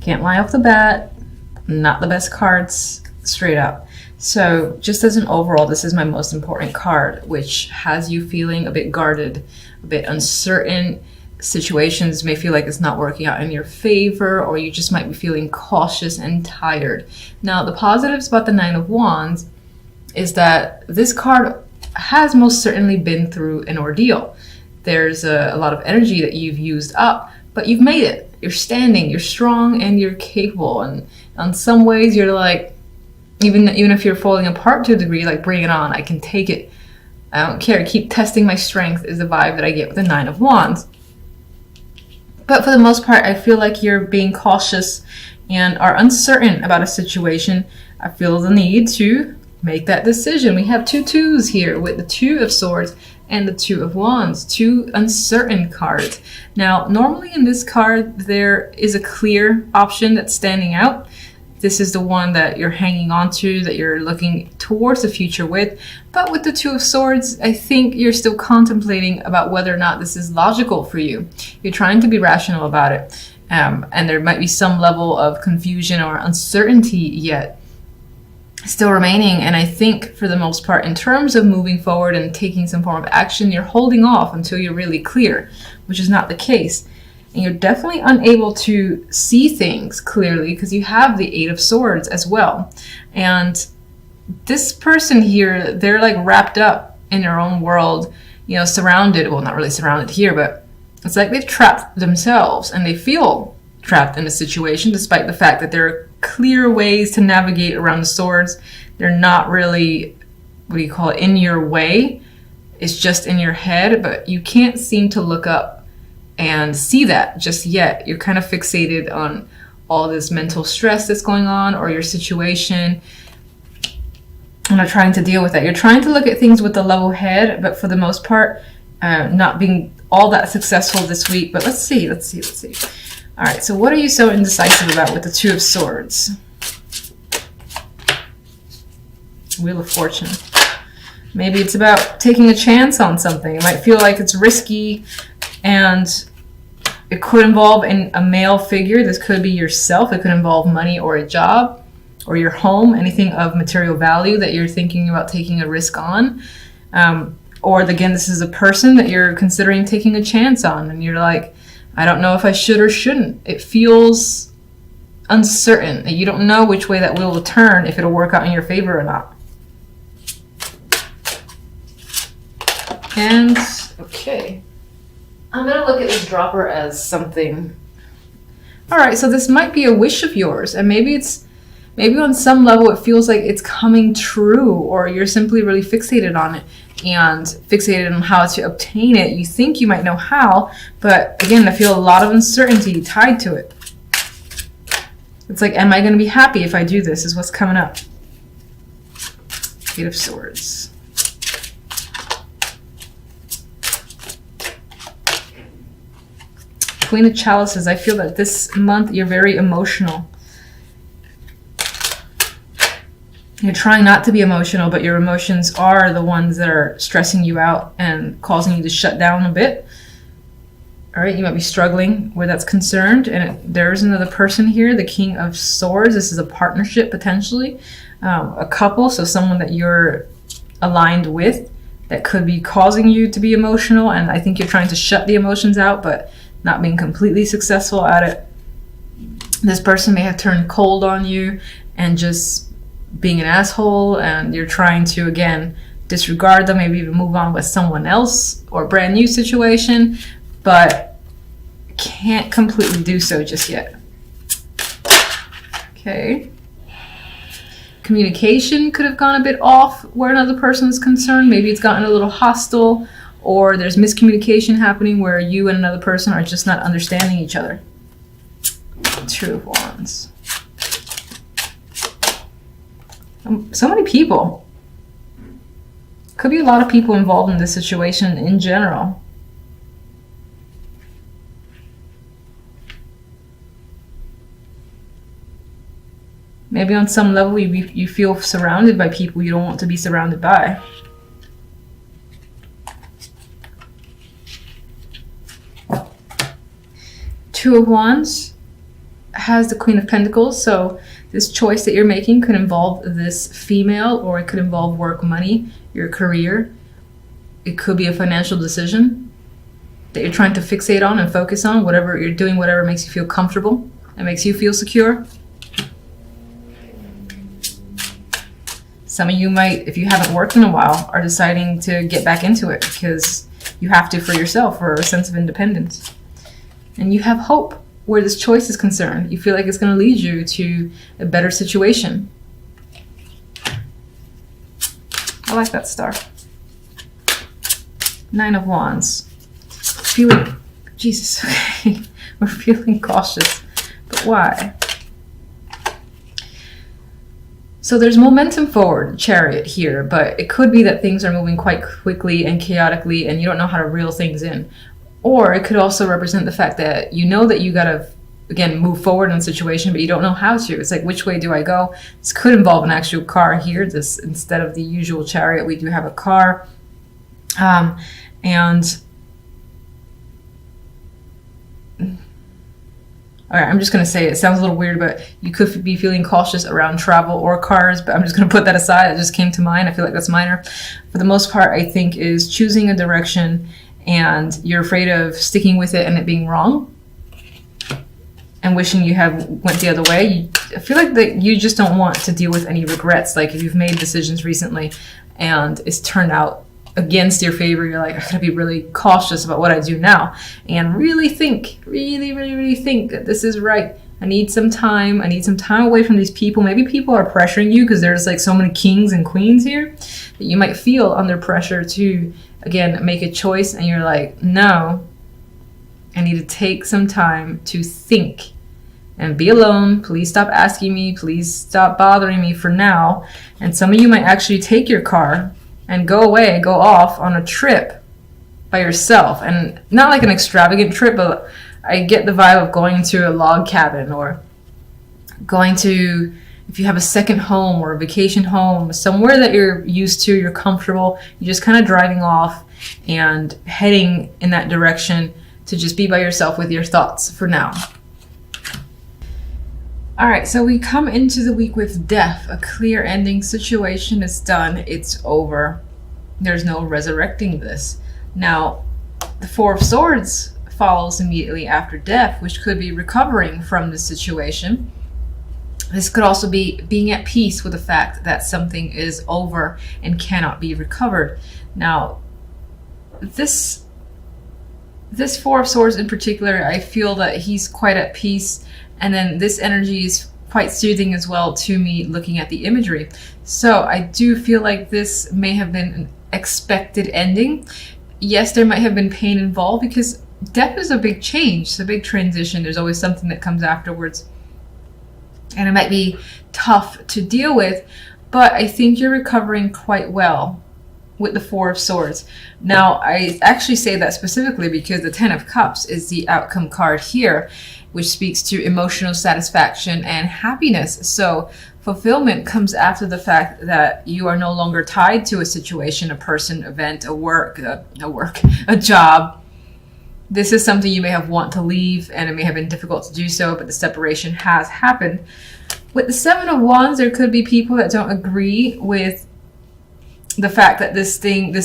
can't lie off the bat, not the best cards, straight up. So just as an overall, this is my most important card, which has you feeling a bit guarded, a bit uncertain. Situations may feel like it's not working out in your favor, or you just might be feeling cautious and tired. Now, the positives about the Nine of Wands is that this card has most certainly been through an ordeal. There's a lot of energy that you've used up, but you've made it. You're standing, you're strong, and you're capable. And in some ways, you're like, even if you're falling apart to a degree, like, bring it on. I can take it. I don't care. Keep testing my strength is the vibe that I get with the Nine of Wands. But for the most part, I feel like you're being cautious and are uncertain about a situation. I feel the need to make that decision. We have two twos here with the Two of Swords and the Two of Wands, two uncertain cards. Now, normally in this card, there is a clear option that's standing out. This is the one that you're hanging on to, that you're looking towards the future with. But with the Two of Swords, I think you're still contemplating about whether or not this is logical for you. You're trying to be rational about it. And there might be some level of confusion or uncertainty yet still remaining. And I think for the most part, in terms of moving forward and taking some form of action, you're holding off until you're really clear, which is not the case. And you're definitely unable to see things clearly because you have the Eight of Swords as well. And this person here, they're like wrapped up in their own world, you know, surrounded, well, not really surrounded here, but it's like they've trapped themselves and they feel trapped in a situation despite the fact that there are clear ways to navigate around the swords. They're not really, what do you call it, in your way. It's just in your head, but you can't seem to look up and see that just yet. You're kind of fixated on all this mental stress that's going on or your situation and are trying to deal with that. You're trying to look at things with a level head, but for the most part, not being all that successful this week. But let's see. All right, so what are you so indecisive about with the Two of Swords? Wheel of Fortune. Maybe it's about taking a chance on something. It might feel like it's risky, and it could involve a male figure. This could be yourself. It could involve money or a job or your home, anything of material value that you're thinking about taking a risk on. Or again, this is a person that you're considering taking a chance on, and you're like, I don't know if I should or shouldn't. It feels uncertain. You don't know which way that wheel will turn, if it'll work out in your favor or not. And, okay. I'm going to look at this dropper as something. All right, so this might be a wish of yours, and maybe on some level it feels like it's coming true, or you're simply really fixated on it and fixated on how to obtain it. You think you might know how, but again, I feel a lot of uncertainty tied to it. It's like, am I going to be happy if I do this, is what's coming up. Eight of Swords. Queen of Chalices. I feel that this month you're very emotional. You're trying not to be emotional, but your emotions are the ones that are stressing you out and causing you to shut down a bit. All right, you might be struggling where that's concerned. And there's another person here, the King of Swords. This is a partnership, potentially. A couple, so someone that you're aligned with that could be causing you to be emotional. And I think you're trying to shut the emotions out, but not being completely successful at it. This person may have turned cold on you and just being an asshole, and you're trying to, again, disregard them, maybe even move on with someone else or a brand new situation, but can't completely do so just yet. Okay. Communication could have gone a bit off where another person is concerned. Maybe it's gotten a little hostile, or there's miscommunication happening where you and another person are just not understanding each other. Two of Wands. So many people. Could be a lot of people involved in this situation in general. Maybe on some level you feel surrounded by people you don't want to be surrounded by. Two of Wands has the Queen of Pentacles, so this choice that you're making could involve this female, or it could involve work, money, your career. It could be a financial decision that you're trying to fixate on and focus on. Whatever you're doing, whatever makes you feel comfortable and makes you feel secure. Some of you might, if you haven't worked in a while, are deciding to get back into it because you have to for yourself, for a sense of independence. And you have hope where this choice is concerned. You feel like it's going to lead you to a better situation. I like that star. 9 of Wands. Feeling, Jesus, okay. We're feeling cautious. But why? So there's momentum forward, Chariot here, but it could be that things are moving quite quickly and chaotically and you don't know how to reel things in. Or it could also represent the fact that you know that you gotta, again, move forward in a situation, but you don't know how to. It's like, which way do I go? This could involve an actual car here. This, instead of the usual Chariot, we do have a car. All right, I'm just going to say it sounds a little weird, but you could be feeling cautious around travel or cars, but I'm just going to put that aside. It just came to mind. I feel like that's minor. For the most part, I think is choosing a direction and you're afraid of sticking with it and it being wrong and wishing you had went the other way. I feel like that you just don't want to deal with any regrets. Like if you've made decisions recently and it's turned out against your favor, you're like, I gotta be really cautious about what I do now and really think, really think that this is right. I need some time. I need some time away from these people. Maybe people are pressuring you because there's like so many kings and queens here that you might feel under pressure to, again, make a choice. And you're like, no, I need to take some time to think and be alone. Please stop asking me. Please stop bothering me for now. And some of you might actually take your car and go away, go off on a trip by yourself. And not like an extravagant trip, but I get the vibe of going to a log cabin or going to, if you have a second home or a vacation home, somewhere that you're used to, you're comfortable, you're just kind of driving off and heading in that direction to just be by yourself with your thoughts for now. All right, so we come into the week with death, a clear ending. Situation is done. It's over. There's no resurrecting this. Now, the Four of Swords follows immediately after death, which could be recovering from the situation. This could also be being at peace with the fact that something is over and cannot be recovered. Now, this Four of Swords in particular, I feel that he's quite at peace. And then this energy is quite soothing as well to me looking at the imagery. So I do feel like this may have been an expected ending. Yes, there might have been pain involved because death is a big change. It's a big transition. There's always something that comes afterwards. And it might be tough to deal with, but I think you're recovering quite well with the Four of Swords. Now, I actually say that specifically because the Ten of Cups is the outcome card here, which speaks to emotional satisfaction and happiness. So fulfillment comes after the fact that you are no longer tied to a situation, a person, event, a job. This is something you may have want to leave and it may have been difficult to do so, but the separation has happened. With the Seven of Wands, there could be people that don't agree with the fact that this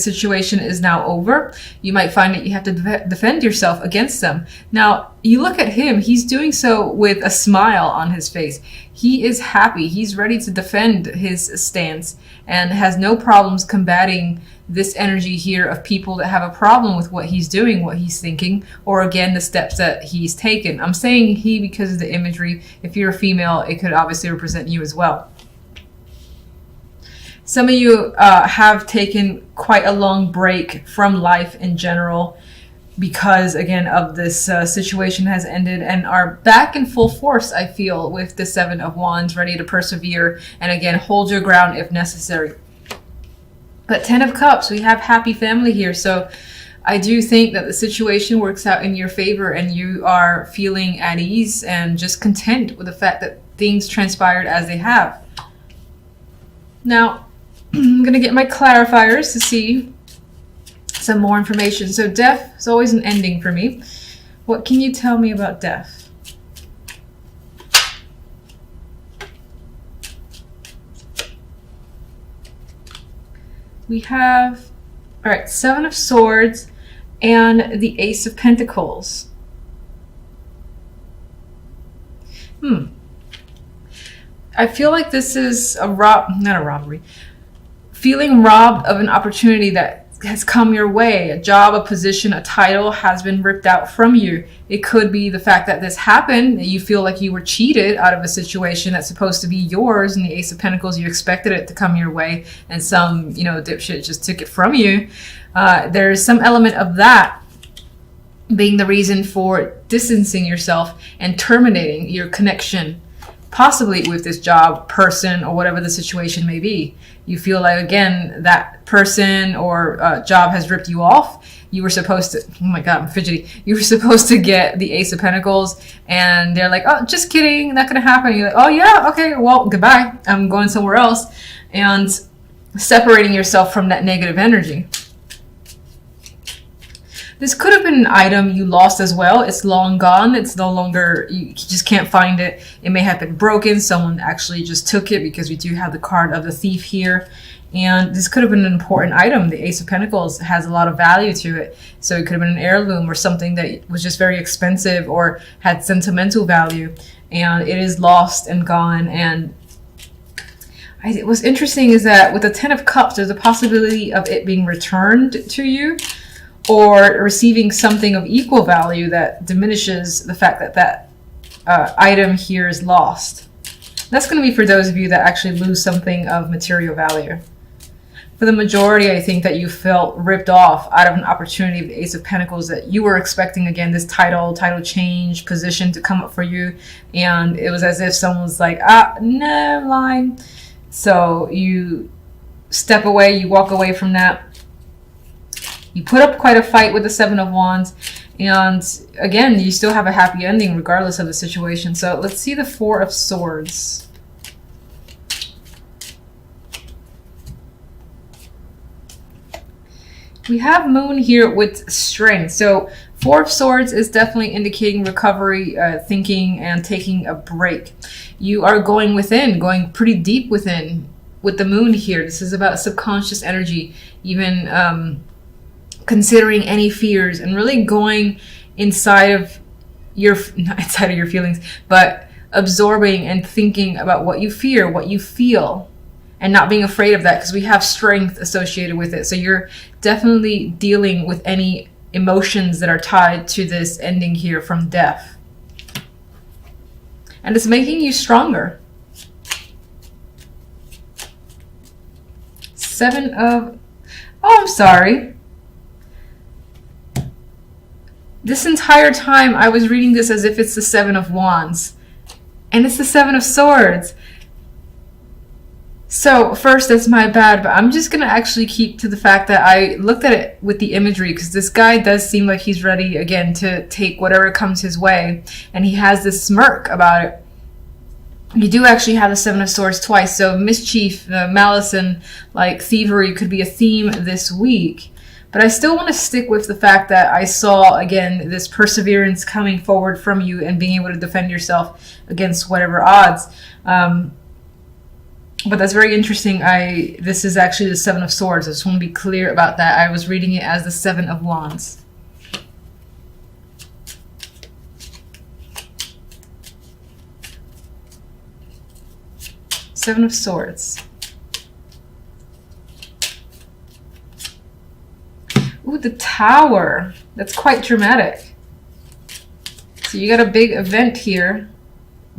situation is now over. You might find that you have to defend yourself against them. Now, you look at him, he's doing so with a smile on his face. He is happy. He's ready to defend his stance and has no problems combating this energy here of people that have a problem with what he's doing, what he's thinking, or again, the steps that he's taken. I'm saying he because of the imagery. If you're a female, it could obviously represent you as well. Some of you have taken quite a long break from life in general because, again, of this situation has ended and are back in full force, I feel, with the Seven of Wands, ready to persevere and, again, hold your ground if necessary. But Ten of Cups, we have happy family here. So I do think that the situation works out in your favor and you are feeling at ease and just content with the fact that things transpired as they have. Now, I'm going to get my clarifiers to see some more information. So death is always an ending for me. What can you tell me about death? We have, all right, Seven of Swords and the Ace of Pentacles. I feel like this is not a robbery. Feeling robbed of an opportunity that has come your way. A job, a position, a title has been ripped out from you. It could be the fact that this happened, that you feel like you were cheated out of a situation that's supposed to be yours. And the Ace of Pentacles, you expected it to come your way, and some, dipshit just took it from you. There's some element of that being the reason for distancing yourself and terminating your connection, possibly with this job, person, or whatever the situation may be. You feel like, again, that person or job has ripped you off. You were supposed to, oh my God, I'm fidgety. You were supposed to get the Ace of Pentacles, and they're like, oh, just kidding, not gonna happen. You're like, oh yeah, okay, well, goodbye. I'm going somewhere else. And separating yourself from that negative energy. This could have been an item you lost as well. It's long gone. It's no longer, you just can't find it. It may have been broken. Someone actually just took it, because we do have the card of the thief here. And this could have been an important item. The Ace of Pentacles has a lot of value to it. So it could have been an heirloom or something that was just very expensive or had sentimental value. And it is lost and gone. And what's interesting is that with the Ten of Cups, there's a possibility of it being returned to you, or receiving something of equal value that diminishes the fact that that item here is lost. That's going to be for those of you that actually lose something of material value. For the majority, I think that you felt ripped off out of an opportunity of the Ace of Pentacles that you were expecting, again, this title change, position to come up for you. And it was as if someone was like, no, I'm lying. So you step away, you walk away from that. You put up quite a fight with the Seven of Wands, and again, you still have a happy ending regardless of the situation. So let's see the Four of Swords. We have Moon here with strength. So Four of Swords is definitely indicating recovery, thinking, and taking a break. You are going within, going pretty deep within with the Moon here. This is about subconscious energy, even considering any fears and really going inside of your, not inside of your feelings, but absorbing and thinking about what you fear, what you feel, and not being afraid of that, because we have strength associated with it. So you're definitely dealing with any emotions that are tied to this ending here from death. And it's making you stronger. Seven of, oh, I'm sorry. This entire time I was reading this as if it's the Seven of Wands, and it's the Seven of Swords. So first, that's my bad, but I'm just going to actually keep to the fact that I looked at it with the imagery, because this guy does seem like he's ready again to take whatever comes his way, and he has this smirk about it. You do actually have the Seven of Swords twice, so mischief, malice, and like thievery could be a theme this week. But I still want to stick with the fact that I saw, again, this perseverance coming forward from you and being able to defend yourself against whatever odds. But that's very interesting. This is actually the Seven of Swords. I just want to be clear about that. I was reading it as the Seven of Wands. Seven of Swords. Ooh, the Tower. That's quite dramatic. So you got a big event here.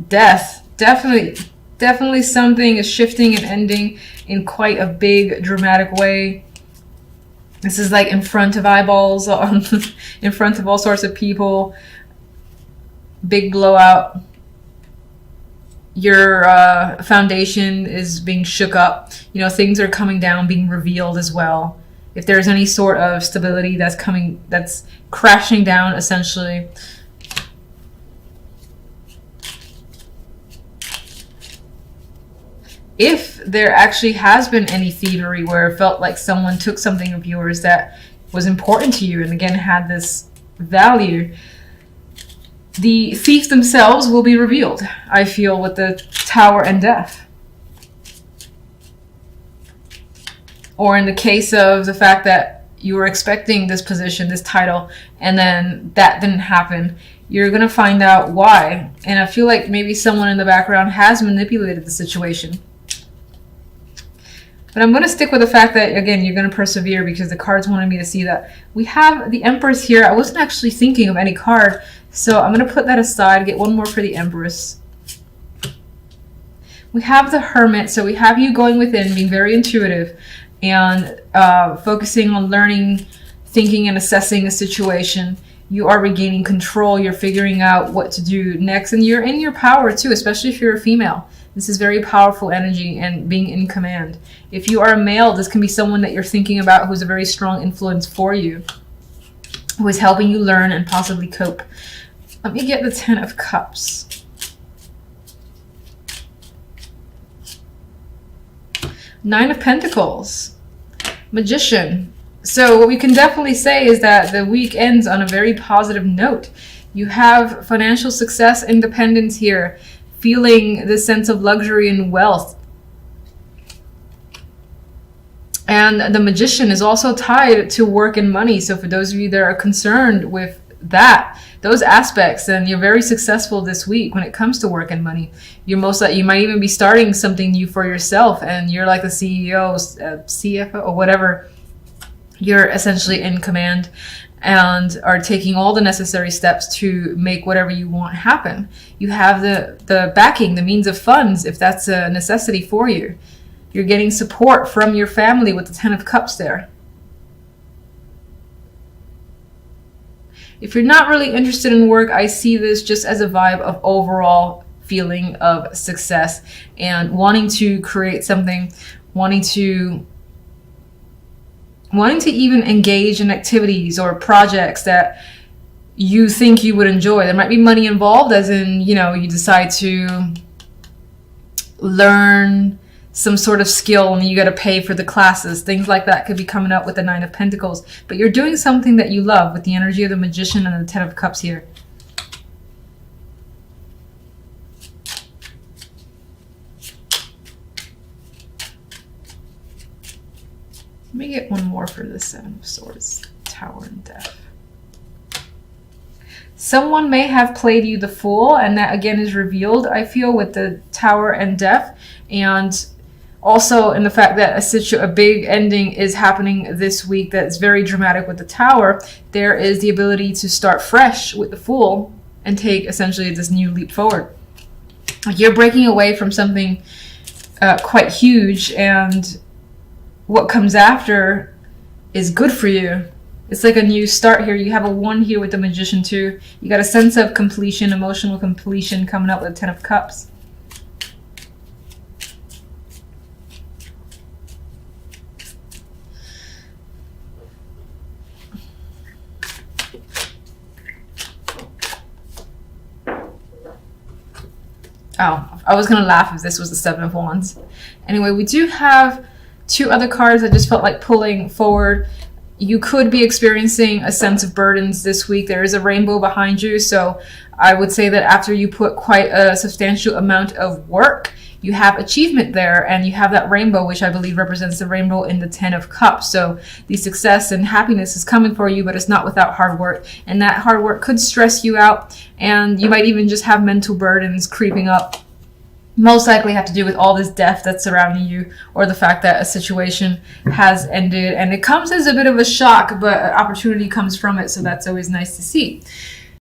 Death. Definitely something is shifting and ending in quite a big, dramatic way. This is like in front of eyeballs, in front of all sorts of people. Big blowout. Your foundation is being shook up. You know, things are coming down, being revealed as well. If there's any sort of stability that's crashing down, essentially. If there actually has been any thievery where it felt like someone took something of yours that was important to you and again had this value, the thieves themselves will be revealed, I feel, with the Tower and Death. Or in the case of the fact that you were expecting this position, this title, and then that didn't happen, you're going to find out why. And I feel like maybe someone in the background has manipulated the situation. But I'm going to stick with the fact that, again, you're going to persevere because the cards wanted me to see that. We have the Empress here. I wasn't actually thinking of any card, so I'm going to put that aside, get one more for the Empress. We have the Hermit, so we have you going within, being very intuitive, and focusing on learning, thinking, and assessing a situation. You are regaining control. You're figuring out what to do next, and you're in your power too, especially if you're a female. This is very powerful energy and being in command. If you are a male, this can be someone that you're thinking about who's a very strong influence for you, who is helping you learn and possibly cope. Let me get the 10 of Cups. Nine of Pentacles. Magician. So what we can definitely say is that the week ends on a very positive note. You have financial success, independence here, feeling this sense of luxury and wealth. And the Magician is also tied to work and money. So for those of you that are concerned with that, those aspects, then you're very successful this week when it comes to work and money. You're most likely, you might even be starting something new for yourself, and you're like the CEO, CFO, or whatever. You're essentially in command and are taking all the necessary steps to make whatever you want happen. You have the backing, the means of funds, if that's a necessity for you. You're getting support from your family with the 10 of Cups there. If you're not really interested in work, I see this just as a vibe of overall feeling of success and wanting to create something, wanting to even engage in activities or projects that you think you would enjoy. There might be money involved, as in, you know, you decide to learn some sort of skill and you got to pay for the classes. Things like that could be coming up with the 9 of Pentacles. But you're doing something that you love with the energy of the Magician and the 10 of Cups here. Let me get one more for the 7 of Swords, Tower and Death. Someone may have played you the Fool, and that again is revealed, I feel, with the Tower and Death. And also in the fact that a big ending is happening this week that's very dramatic with the Tower. There is the ability to start fresh with the Fool and take essentially this new leap forward. You're breaking away from something quite huge, and what comes after is good for you. It's like a new start here. You have a 1 here with the Magician too. You got a sense of completion, emotional completion coming up with the 10 of Cups. Oh, I was going to laugh if this was the 7 of Wands. Anyway, we do have 2 other cards I just felt like pulling forward. You could be experiencing a sense of burdens this week. There is a rainbow behind you, so I would say that after you put quite a substantial amount of work, you have achievement there, and you have that rainbow, which I believe represents the rainbow in the 10 of Cups. So the success and happiness is coming for you, but it's not without hard work, and that hard work could stress you out, and you might even just have mental burdens creeping up. Most likely have to do with all this death that's surrounding you, or the fact that a situation has ended, and it comes as a bit of a shock, but opportunity comes from it, so that's always nice to see.